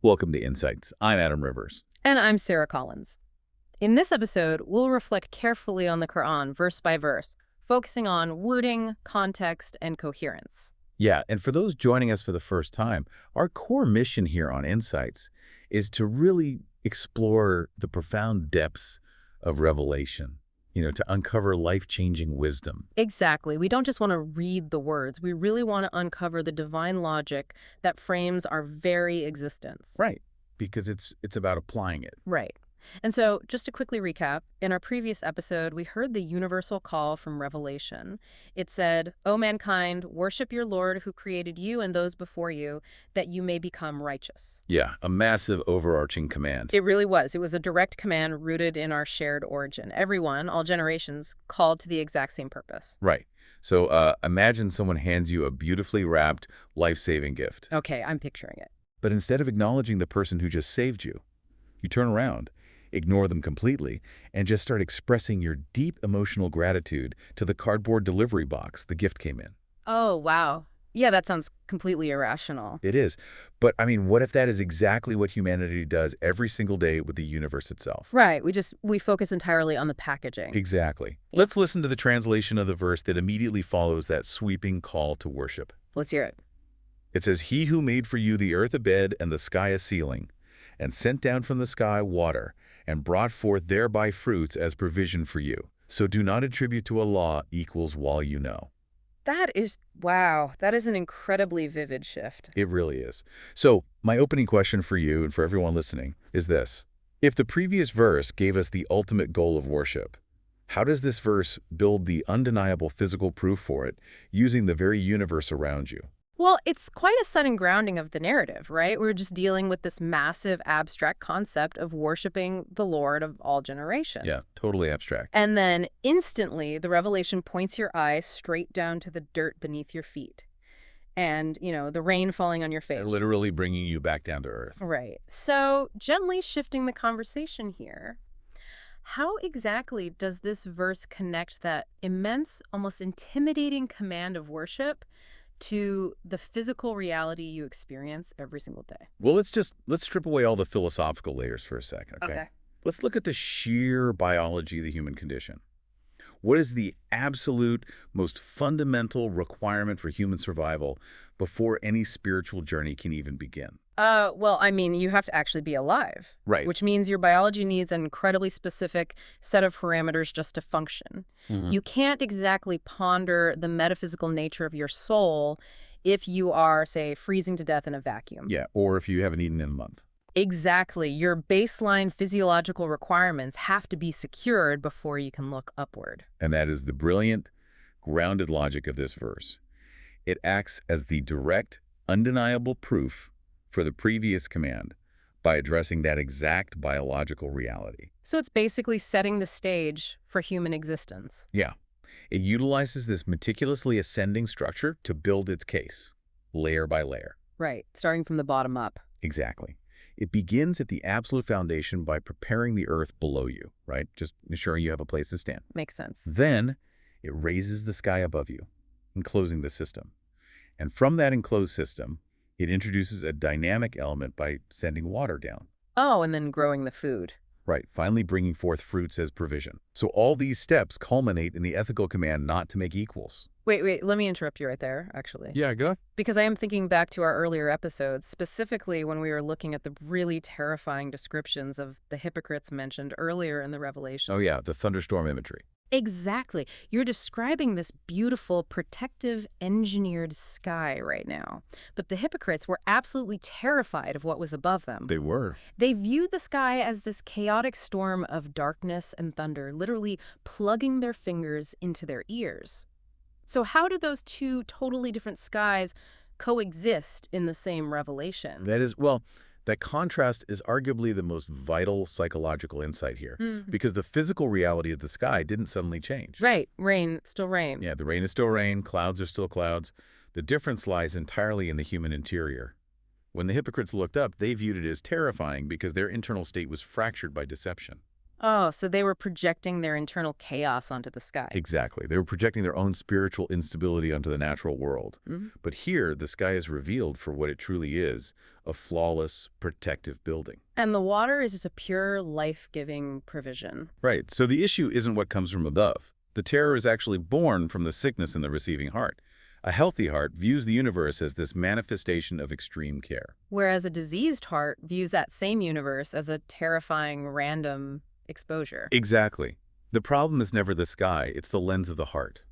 Welcome to Insights. I'm Adam Rivers. And I'm Sarah Collins. In this episode, we'll reflect carefully on the Qur'an, verse by verse, focusing on wording, context, and coherence. Yeah, and for those joining us for the first time, our core mission here on Insights is to really explore the profound depths of revelation, to uncover life-changing wisdom. Exactly. We don't just want to read the words. We really want to uncover the divine logic that frames our very existence. Right, because it's about applying it. Right. And so, just to quickly recap, in our previous episode, we heard the universal call from Revelation. It said, "O mankind, worship your Lord who created you and those before you, that you may become righteous." Yeah, a massive overarching command. It really was. It was a direct command rooted in our shared origin. Everyone, all generations, called to the exact same purpose. Right. So imagine someone hands you a beautifully wrapped, life-saving gift. Okay, I'm picturing it. But instead of acknowledging the person who just saved you, you turn around, ignore them completely, and just start expressing your deep emotional gratitude to the cardboard delivery box the gift came in. Oh, wow. Yeah, that sounds completely irrational. It is. But, what if that is exactly what humanity does every single day with the universe itself? Right. We focus entirely on the packaging. Exactly. Let's listen to the translation of the verse that immediately follows that sweeping call to worship. Let's hear it. It says, "He who made for you the earth a bed and the sky a ceiling, and sent down from the sky water, and brought forth thereby fruits as provision for you. So do not attribute to Allah equals while you know." Wow, that is an incredibly vivid shift. It really is. So my opening question for you and for everyone listening is this. If the previous verse gave us the ultimate goal of worship, how does this verse build the undeniable physical proof for it using the very universe around you? Well, it's quite a sudden grounding of the narrative, right? We're just dealing with this massive abstract concept of worshiping the Lord of all generations. Yeah, totally abstract. And then instantly, the revelation points your eye straight down to the dirt beneath your feet. And, the rain falling on your face. Literally bringing you back down to earth. Right. So, gently shifting the conversation here, how exactly does this verse connect that immense, almost intimidating command of worship to the physical reality you experience every single day? Well, let's strip away all the philosophical layers for a second, okay? Let's look at the sheer biology of the human condition. What is the absolute most fundamental requirement for human survival before any spiritual journey can even begin? You have to actually be alive. Right. Which means your biology needs an incredibly specific set of parameters just to function. Mm-hmm. You can't exactly ponder the metaphysical nature of your soul if you are, say, freezing to death in a vacuum. Yeah, or if you haven't eaten in a month. Exactly. Your baseline physiological requirements have to be secured before you can look upward. And that is the brilliant, grounded logic of this verse. It acts as the direct, undeniable proof for the previous command by addressing that exact biological reality. So it's basically setting the stage for human existence. Yeah. It utilizes this meticulously ascending structure to build its case, layer by layer. Right, starting from the bottom up. Exactly. It begins at the absolute foundation by preparing the earth below you, right? Just ensuring you have a place to stand. Makes sense. Then it raises the sky above you, enclosing the system. And from that enclosed system, it introduces a dynamic element by sending water down. Oh, and then growing the food. Right, finally bringing forth fruits as provision. So all these steps culminate in the ethical command not to make equals. Wait, let me interrupt you right there, actually. Yeah, go ahead. Because I am thinking back to our earlier episodes, specifically when we were looking at the really terrifying descriptions of the hypocrites mentioned earlier in the Revelation. Oh yeah, the thunderstorm imagery. Exactly. You're describing this beautiful, protective, engineered sky right now. But the hypocrites were absolutely terrified of what was above them. They were. They viewed the sky as this chaotic storm of darkness and thunder, literally plugging their fingers into their ears. So how do those two totally different skies coexist in the same revelation? That contrast is arguably the most vital psychological insight here, because the physical reality of the sky didn't suddenly change. Right. Rain, still rain. Yeah, the rain is still rain, clouds are still clouds. The difference lies entirely in the human interior. When the hypocrites looked up, they viewed it as terrifying because their internal state was fractured by deception. Oh, so they were projecting their internal chaos onto the sky. Exactly. They were projecting their own spiritual instability onto the natural world. Mhm. But here, the sky is revealed for what it truly is, a flawless, protective building. And the water is just a pure, life-giving provision. Right. So the issue isn't what comes from above. The terror is actually born from the sickness in the receiving heart. A healthy heart views the universe as this manifestation of extreme care. Whereas a diseased heart views that same universe as a terrifying, random exposure. Exactly. The problem is never the sky, it's the lens of the heart.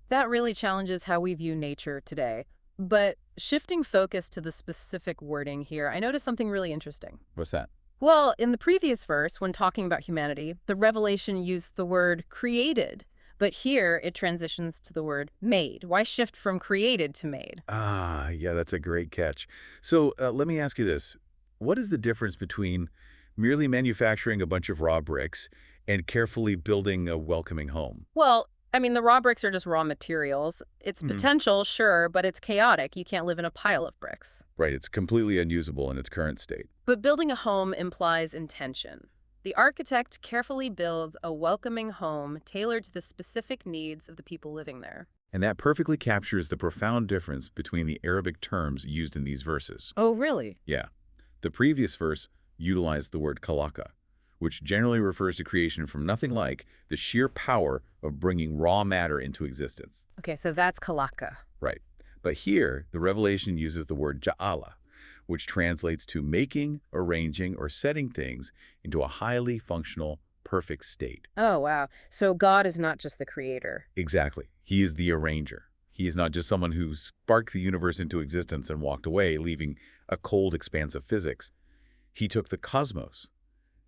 That really challenges how we view nature today. But shifting focus to the specific wording here, I noticed something really interesting. What's that? Well, in the previous verse, when talking about humanity, the revelation used the word created. But here, it transitions to the word made. Why shift from created to made? Ah, yeah, that's a great catch. So let me ask you this. What is the difference between merely manufacturing a bunch of raw bricks and carefully building a welcoming home? Well, I mean, the raw bricks are just raw materials. It's potential, sure, but it's chaotic. You can't live in a pile of bricks. Right, it's completely unusable in its current state. But building a home implies intention. The architect carefully builds a welcoming home tailored to the specific needs of the people living there. And that perfectly captures the profound difference between the Arabic terms used in these verses. Oh, really? Yeah. The previous verse utilized the word kalaka, which generally refers to creation from nothing like the sheer power of bringing raw matter into existence. Okay, so that's kalaka. Right. But here, the revelation uses the word ja'ala, which translates to making, arranging, or setting things into a highly functional, perfect state. Oh, wow. So God is not just the creator. Exactly. He is the arranger. He is not just someone who sparked the universe into existence and walked away, leaving a cold expanse of physics. He took the cosmos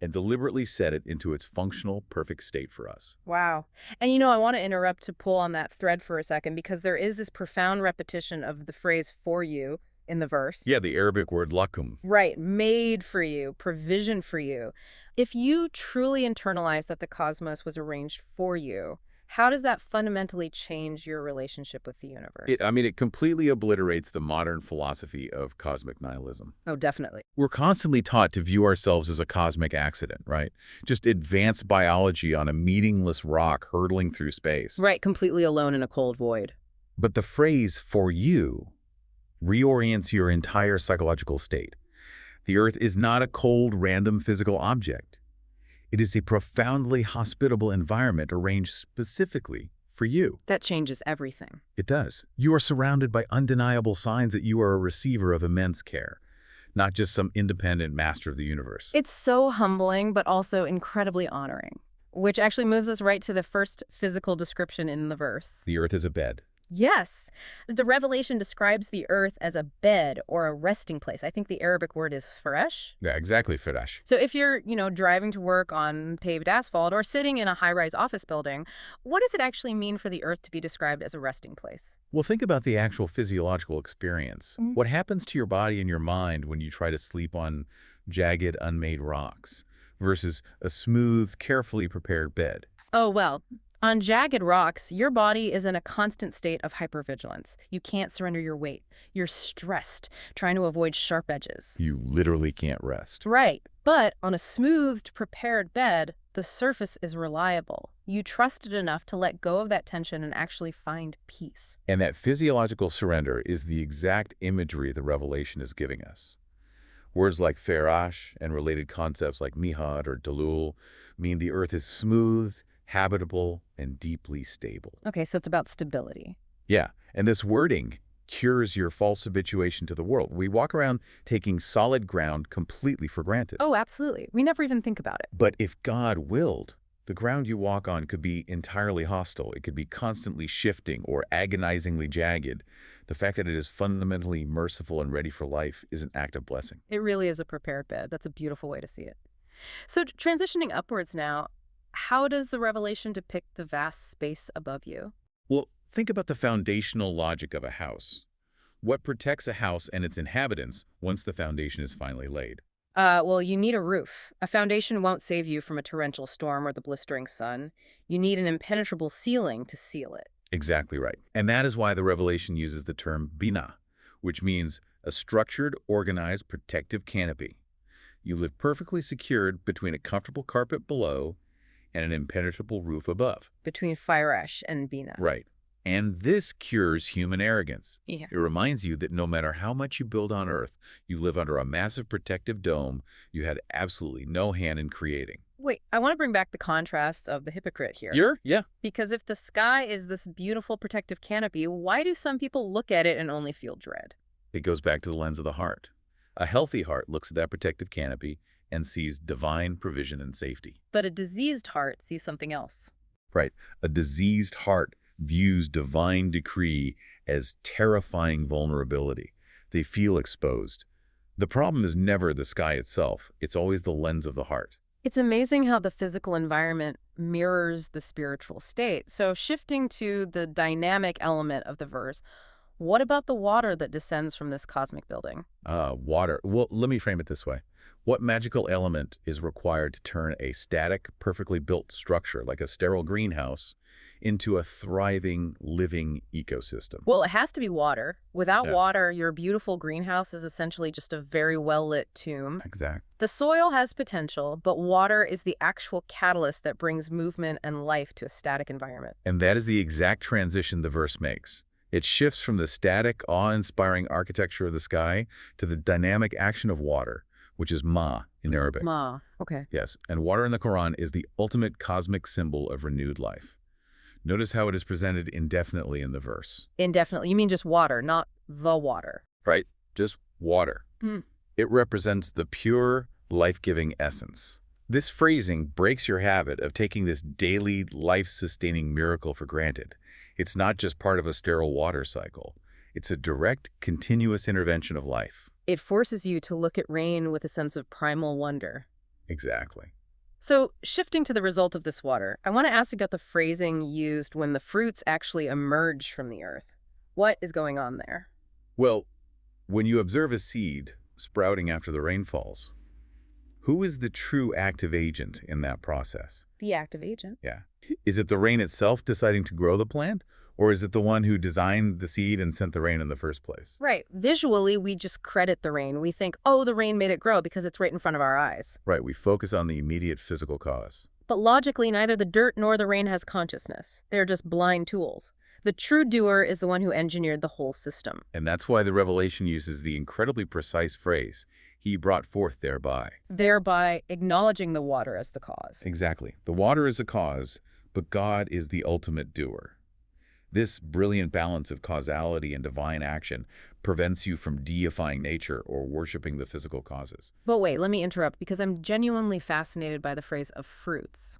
and deliberately set it into its functional, perfect state for us. Wow. And you know, I want to interrupt to pull on that thread for a second because there is this profound repetition of the phrase for you in the verse. Yeah, the Arabic word lakum. Right. Made for you, provision for you. If you truly internalize that the cosmos was arranged for you, how does that fundamentally change your relationship with the universe? It completely obliterates the modern philosophy of cosmic nihilism. Oh, definitely. We're constantly taught to view ourselves as a cosmic accident, right? Just advanced biology on a meaningless rock hurtling through space. Right, completely alone in a cold void. But the phrase for you reorients your entire psychological state. The Earth is not a cold, random physical object. It is a profoundly hospitable environment arranged specifically for you. That changes everything. It does. You are surrounded by undeniable signs that you are a receiver of immense care, not just some independent master of the universe. It's so humbling, but also incredibly honoring, which actually moves us right to the first physical description in the verse. The Earth is a bed. Yes. The revelation describes the earth as a bed or a resting place. I think the Arabic word is farash. Yeah, exactly, Firash. So if you're, driving to work on paved asphalt or sitting in a high-rise office building, what does it actually mean for the earth to be described as a resting place? Well, think about the actual physiological experience. What happens to your body and your mind when you try to sleep on jagged, unmade rocks versus a smooth, carefully prepared bed? Oh, well, on jagged rocks, your body is in a constant state of hypervigilance. You can't surrender your weight. You're stressed, trying to avoid sharp edges. You literally can't rest. Right. But on a smoothed, prepared bed, the surface is reliable. You trust it enough to let go of that tension and actually find peace. And that physiological surrender is the exact imagery the revelation is giving us. Words like farash and related concepts like mihad or dalul mean the earth is smooth, habitable, and deeply stable. Okay, so it's about stability. Yeah, and this wording cures your false habituation to the world. We walk around taking solid ground completely for granted. Oh, absolutely. We never even think about it. But if God willed, the ground you walk on could be entirely hostile. It could be constantly shifting or agonizingly jagged. The fact that it is fundamentally merciful and ready for life is an act of blessing. It really is a prepared bed. That's a beautiful way to see it. So transitioning upwards now, how does the revelation depict the vast space above you? Well, think about the foundational logic of a house. What protects a house and its inhabitants once the foundation is finally laid? Well, you need a roof. A foundation won't save you from a torrential storm or the blistering sun. You need an impenetrable ceiling to seal it. Exactly right. And that is why the revelation uses the term bina, which means a structured, organized, protective canopy. You live perfectly secured between a comfortable carpet below and an impenetrable roof above. Between Firesh and Bina. Right. And this cures human arrogance. Yeah. It reminds you that no matter how much you build on Earth, you live under a massive protective dome you had absolutely no hand in creating. Wait, I want to bring back the contrast of the hypocrite here. Yeah. Because if the sky is this beautiful protective canopy, why do some people look at it and only feel dread? It goes back to the lens of the heart. A healthy heart looks at that protective canopy and sees divine provision and safety. But a diseased heart sees something else. Right. A diseased heart views divine decree as terrifying vulnerability. They feel exposed. The problem is never the sky itself. It's always the lens of the heart. It's amazing how the physical environment mirrors the spiritual state. So shifting to the dynamic element of the verse, what about the water that descends from this cosmic building? Water. Well, let me frame it this way. What magical element is required to turn a static, perfectly built structure, like a sterile greenhouse, into a thriving, living ecosystem? Well, it has to be water. Without water, your beautiful greenhouse is essentially just a very well-lit tomb. Exactly. The soil has potential, but water is the actual catalyst that brings movement and life to a static environment. And that is the exact transition the verse makes. It shifts from the static, awe-inspiring architecture of the sky to the dynamic action of water, which is ma in Arabic. Ma, okay. Yes, and water in the Quran is the ultimate cosmic symbol of renewed life. Notice how it is presented indefinitely in the verse. Indefinitely. You mean just water, not the water. Right, just water. It represents the pure, life-giving essence. This phrasing breaks your habit of taking this daily, life-sustaining miracle for granted. It's not just part of a sterile water cycle. It's a direct, continuous intervention of life. It forces you to look at rain with a sense of primal wonder. Exactly. So, shifting to the result of this water, I want to ask about the phrasing used when the fruits actually emerge from the earth. What is going on there? Well, when you observe a seed sprouting after the rain falls, who is the true active agent in that process? The active agent. Yeah. Is it the rain itself deciding to grow the plant? Or is it the one who designed the seed and sent the rain in the first place? Right. Visually, we just credit the rain. We think, oh, the rain made it grow because it's right in front of our eyes. Right. We focus on the immediate physical cause. But logically, neither the dirt nor the rain has consciousness. They're just blind tools. The true doer is the one who engineered the whole system. And that's why the Revelation uses the incredibly precise phrase, he brought forth thereby. Thereby acknowledging the water as the cause. Exactly. The water is a cause, but God is the ultimate doer. This brilliant balance of causality and divine action prevents you from deifying nature or worshiping the physical causes. But wait, let me interrupt because I'm genuinely fascinated by the phrase of fruits.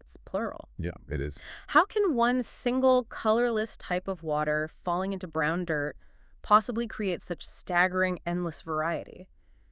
It's plural. Yeah, it is. How can one single colorless type of water falling into brown dirt possibly create such staggering, endless variety?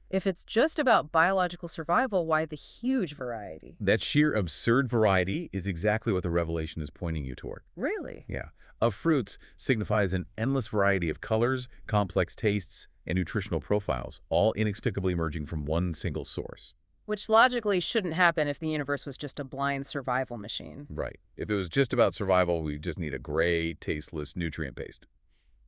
If it's just about biological survival, why the huge variety? That sheer absurd variety is exactly what the Revelation is pointing you toward. Really? Yeah. Of fruits signifies an endless variety of colors, complex tastes, and nutritional profiles, all inexplicably emerging from one single source. Which logically shouldn't happen if the universe was just a blind survival machine. Right. If it was just about survival, we just need a gray, tasteless nutrient paste.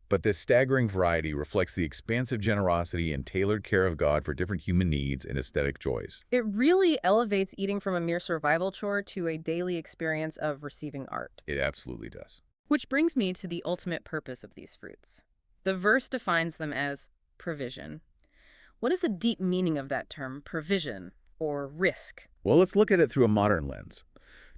But this staggering variety reflects the expansive generosity and tailored care of God for different human needs and aesthetic joys. It really elevates eating from a mere survival chore to a daily experience of receiving art. It absolutely does. Which brings me to the ultimate purpose of these fruits. The verse defines them as provision. What is the deep meaning of that term, provision, or risk? Well, let's look at it through a modern lens.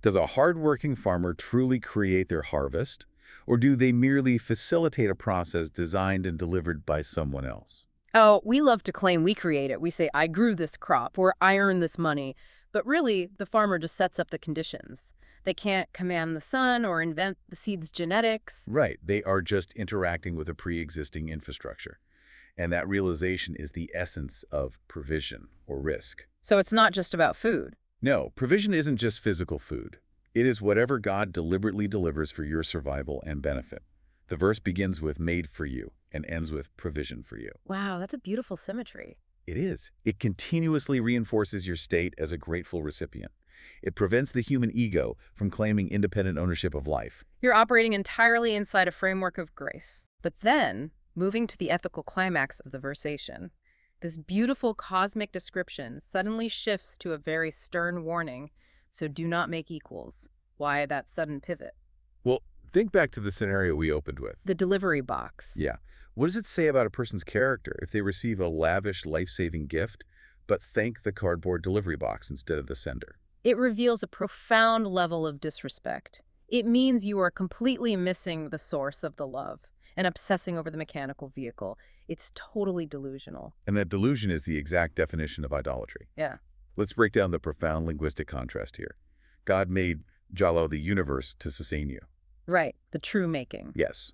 Does a hardworking farmer truly create their harvest? Or do they merely facilitate a process designed and delivered by someone else? Oh, we love to claim we create it. We say, I grew this crop, or I earned this money. But really, the farmer just sets up the conditions. They can't command the sun or invent the seed's genetics. Right. They are just interacting with a pre-existing infrastructure. And that realization is the essence of provision or risk. So it's not just about food. No, provision isn't just physical food. It is whatever God deliberately delivers for your survival and benefit. The verse begins with made for you and ends with provision for you. Wow, that's a beautiful symmetry. It is. It continuously reinforces your state as a grateful recipient. It prevents the human ego from claiming independent ownership of life. You're operating entirely inside a framework of grace. But then, moving to the ethical climax of the versation, this beautiful cosmic description suddenly shifts to a very stern warning. So do not make equals. Why that sudden pivot? Well, think back to the scenario we opened with. The delivery box. Yeah. What does it say about a person's character if they receive a lavish, life-saving gift, but thank the cardboard delivery box instead of the sender? It reveals a profound level of disrespect. It means you are completely missing the source of the love and obsessing over the mechanical vehicle. It's totally delusional. And that delusion is the exact definition of idolatry. Yeah. Let's break down the profound linguistic contrast here. God made Jalo the universe to sustain you. Right, the true making. Yes.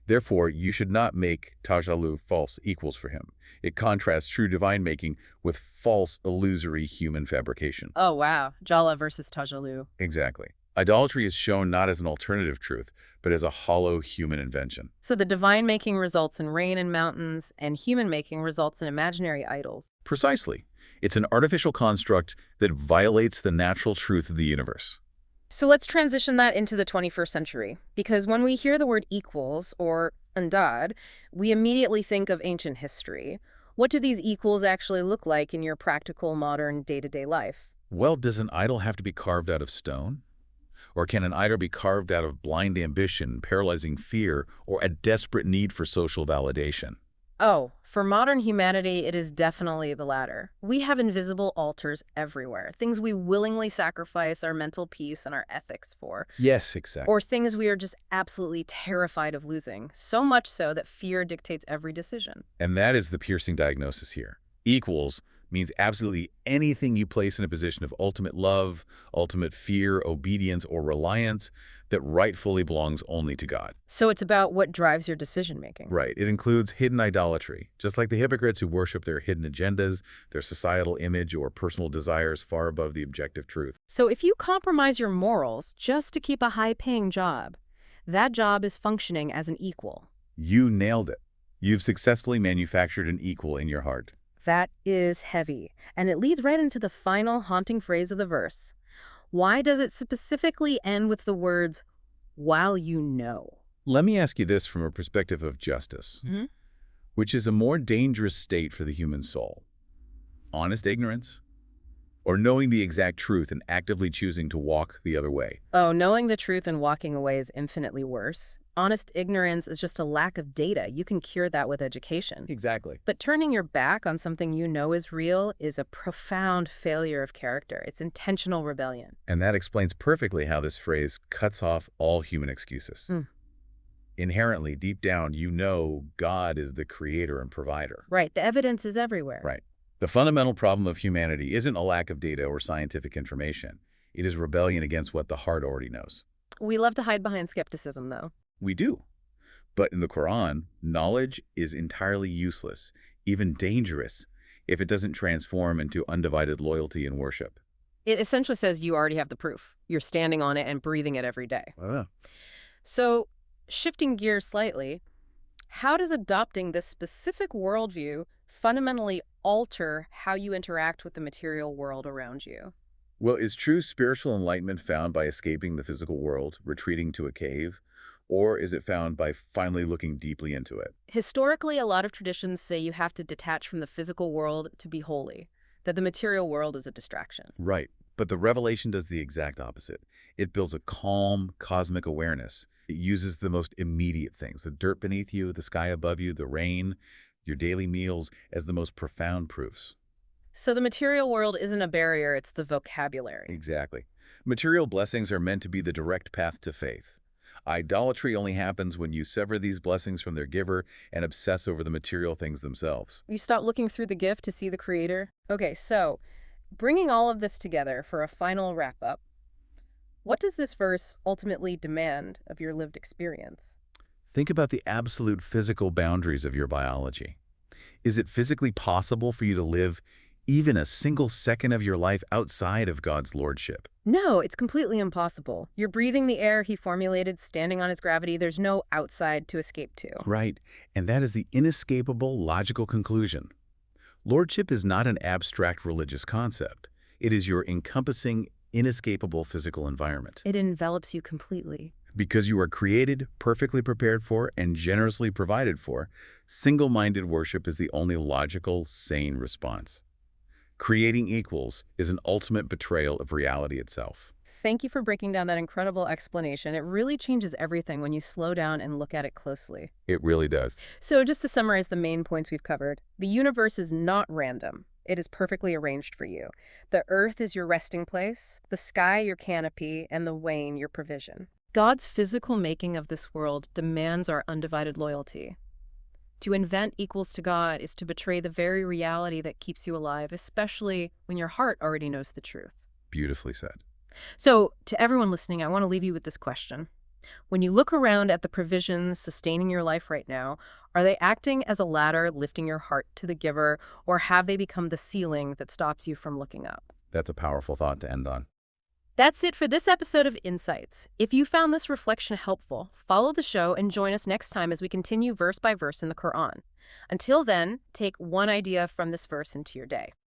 Therefore, you should not make Tajalu false equals for him. It contrasts true divine making with false, illusory human fabrication. Oh, wow. Jala versus Tajalu. Exactly. Idolatry is shown not as an alternative truth, but as a hollow human invention. So the divine making results in rain and mountains, and human making results in imaginary idols. Precisely. It's an artificial construct that violates the natural truth of the universe. So let's transition that into the 21st century, because when we hear the word equals, or Andad, we immediately think of ancient history. What do these equals actually look like in your practical, modern, day-to-day life? Well, does an idol have to be carved out of stone? Or can an idol be carved out of blind ambition, paralyzing fear, or a desperate need for social validation? Oh, for modern humanity, it is definitely the latter. We have invisible altars everywhere, things we willingly sacrifice our mental peace and our ethics for. Yes, exactly. Or things we are just absolutely terrified of losing, so much so that fear dictates every decision. And that is the piercing diagnosis here. Equals means absolutely anything you place in a position of ultimate love, ultimate fear, obedience, or reliance that rightfully belongs only to God. So it's about what drives your decision-making. Right. It includes hidden idolatry, just like the hypocrites who worship their hidden agendas, their societal image, or personal desires far above the objective truth. So if you compromise your morals just to keep a high-paying job, that job is functioning as an equal. You nailed it. You've successfully manufactured an equal in your heart. That is heavy, and it leads right into the final haunting phrase of the verse. Why does it specifically end with the words, while you know? Let me ask you this from a perspective of justice, which is a more dangerous state for the human soul. Honest ignorance, or knowing the exact truth and actively choosing to walk the other way? Oh, knowing the truth and walking away is infinitely worse. Honest ignorance is just a lack of data. You can cure that with education. Exactly. But turning your back on something you know is real is a profound failure of character. It's intentional rebellion. And that explains perfectly how this phrase cuts off all human excuses. Inherently, deep down, you know God is the creator and provider. Right. The evidence is everywhere. Right. The fundamental problem of humanity isn't a lack of data or scientific information. It is rebellion against what the heart already knows. We love to hide behind skepticism, though. We do. But in the Quran, knowledge is entirely useless, even dangerous, if it doesn't transform into undivided loyalty and worship. It essentially says you already have the proof. You're standing on it and breathing it every day. I don't know. So, shifting gears slightly, how does adopting this specific worldview fundamentally alter how you interact with the material world around you? Well, is true spiritual enlightenment found by escaping the physical world, retreating to a cave? Or is it found by finally looking deeply into it? Historically, a lot of traditions say you have to detach from the physical world to be holy, that the material world is a distraction. Right. But the revelation does the exact opposite. It builds a calm, cosmic awareness. It uses the most immediate things, the dirt beneath you, the sky above you, the rain, your daily meals, as the most profound proofs. So the material world isn't a barrier, it's the vocabulary. Exactly. Material blessings are meant to be the direct path to faith. Idolatry only happens when you sever these blessings from their giver and obsess over the material things themselves. You stop looking through the gift to see the creator. Okay, so bringing all of this together for a final wrap-up, what does this verse ultimately demand of your lived experience? Think about the absolute physical boundaries of your biology. Is it physically possible for you to live even a single second of your life outside of God's lordship? No, it's completely impossible. You're breathing the air he formulated, standing on his gravity. There's no outside to escape to. Right, and that is the inescapable logical conclusion. Lordship is not an abstract religious concept. It is your encompassing, inescapable physical environment. It envelops you completely. Because you are created, perfectly prepared for, and generously provided for, single-minded worship is the only logical, sane response. Creating equals is an ultimate betrayal of reality itself. Thank you for breaking down that incredible explanation. It really changes everything when you slow down and look at it closely. It really does. So just to summarize the main points we've covered, the universe is not random. It is perfectly arranged for you. The earth is your resting place, the sky your canopy, and the wane your provision. God's physical making of this world demands our undivided loyalty. To invent equals to God is to betray the very reality that keeps you alive, especially when your heart already knows the truth. Beautifully said. So, to everyone listening, I want to leave you with this question. When you look around at the provisions sustaining your life right now, are they acting as a ladder lifting your heart to the giver, or have they become the ceiling that stops you from looking up? That's a powerful thought to end on. That's it for this episode of Insights. If you found this reflection helpful, follow the show and join us next time as we continue verse by verse in the Qur'an. Until then, take one idea from this verse into your day.